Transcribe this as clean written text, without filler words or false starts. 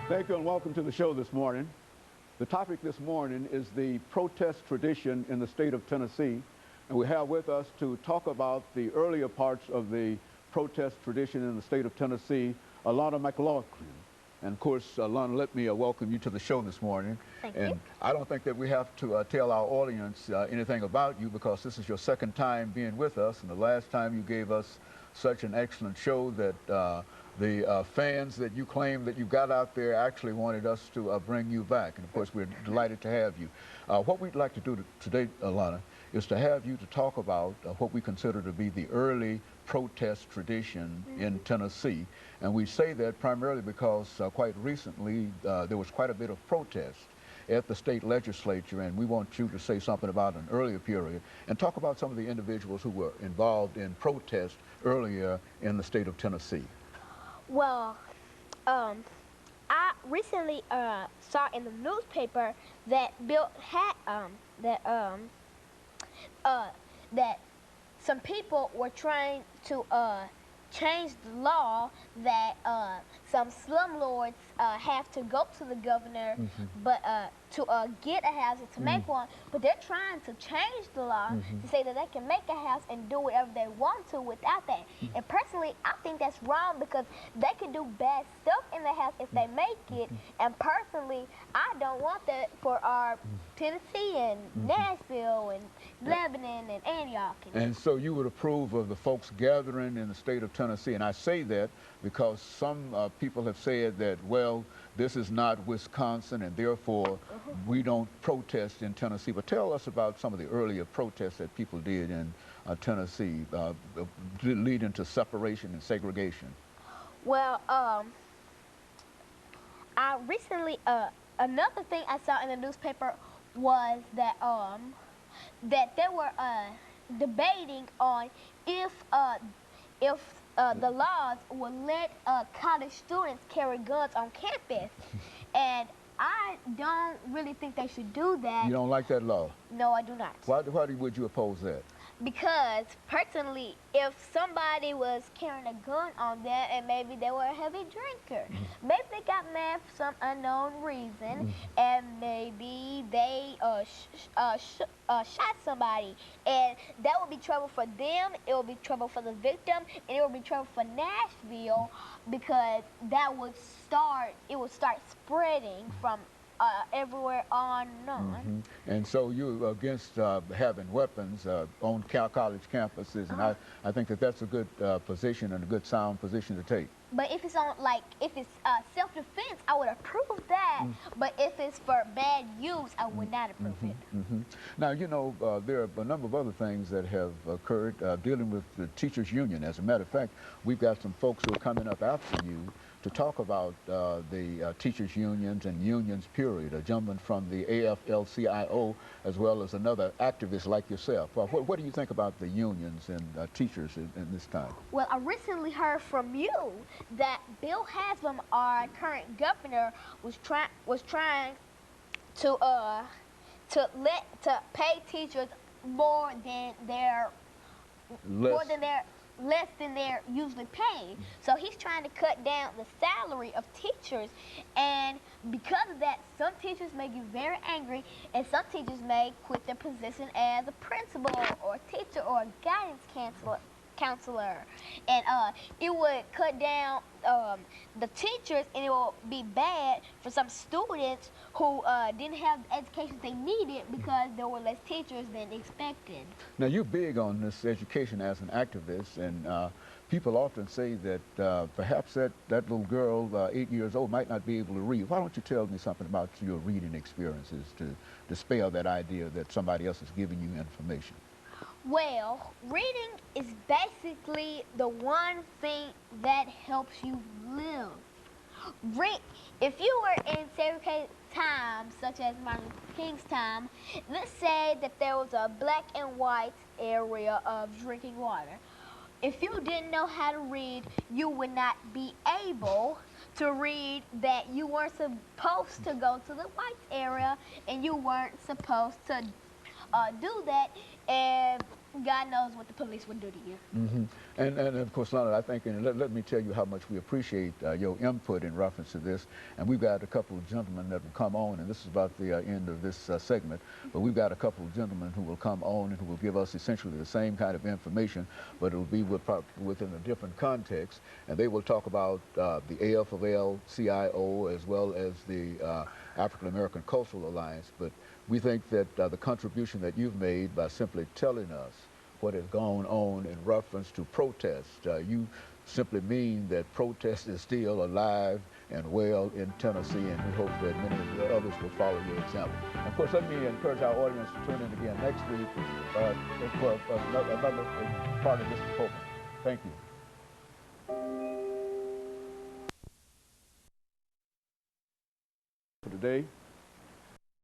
Thank you and welcome to the show this morning. The topic this morning is the protest tradition in the state of Tennessee. And we have with us to talk about the earlier parts of the protest tradition in the state of Tennessee, Alana McLaughlin. And of course, Alana, let me welcome you to the show this morning. Thank and you. I don't think that we have to tell our audience anything about you, because this is your second time being with us. And the last time you gave us such an excellent show that the fans that you claim that you got out there actually wanted us to bring you back. And of course, we're delighted to have you. What we'd like to do today, Alana, is to have you to talk about what we consider to be the early protest tradition in Tennessee. And we say that primarily because quite recently there was quite a bit of protest at the state legislature, and we want you to say something about an earlier period and talk about some of the individuals who were involved in protest earlier in the state of Tennessee. Well, I recently saw in the newspaper that Bill had that some people were trying to change the law that some slumlords have to go to the governor, but to get a house and to make one. But they're trying to change the law to say that they can make a house and do whatever they want to without that. And personally, I think that's wrong, because they can do bad stuff in the house if they make it. And personally, I don't want that for our Tennessee and Nashville and Lebanon and Antioch. And so you would approve of the folks gathering in the state of Tennessee. And I say that because some people have said that, well, this is not Wisconsin, and therefore we don't protest in Tennessee. But tell us about some of the earlier protests that people did in Tennessee, leading to separation and segregation. Well, I recently, another thing I saw in the newspaper was that that they were debating on if the laws will let college students carry guns on campus. And I don't really think they should do that. You don't like that law? No, I do not. Why would you oppose that? Because personally, if somebody was carrying a gun on them and maybe they were a heavy drinker, maybe they got mad for some unknown reason, and maybe they shot somebody, and that would be trouble for them, it would be trouble for the victim, and it would be trouble for Nashville, because that would start spreading from everywhere on and on. And so you're against having weapons on college campuses, and I think that that's a good position and a good sound position to take. But if it's if it's self-defense, I would approve of that. But if it's for bad use, I would not approve it. Now, you know, there are a number of other things that have occurred dealing with the teachers' union. As a matter of fact, we've got some folks who are coming up after you to talk about the teachers' unions and unions, period. A gentleman from the AFL-CIO, as well as another activist like yourself. What do you think about the unions and teachers in this time? Well, I recently heard from you that Bill Haslam, our current governor, was trying to pay teachers less than they're usually paid. So he's trying to cut down the salary of teachers, and because of that, some teachers may get very angry, and some teachers may quit their position as a principal or a teacher or a guidance counselor. And it would cut down the teachers, and it will be bad for some students who didn't have the education they needed because there were less teachers than expected. Now, you're big on this education as an activist, and people often say that perhaps that little girl, 8 years old, might not be able to read. Why don't you tell me something about your reading experiences to dispel that idea that somebody else is giving you information? Well, reading is basically the one thing that helps you live. If you were in segregated times, such as Martin Luther King's time, let's say that there was a black and white area of drinking water. If you didn't know how to read, you would not be able to read that you weren't supposed to go to the white area, and you weren't supposed to do that. And God knows what the police would do to you. And of course, Lana, I think, and let me tell you how much we appreciate your input in reference to this. And we've got a couple of gentlemen that will come on, and this is about the end of this segment, but we've got a couple of gentlemen who will come on and who will give us essentially the same kind of information, but it will be within a different context. And they will talk about the AFL-CIO as well as the African American Cultural Alliance. But we think that the contribution that you've made by simply telling us what has gone on in reference to protest, you simply mean that protest is still alive and well in Tennessee, and we hope that many of the others will follow your example. Of course, let me encourage our audience to tune in again next week for another part of this program. Thank you. For today.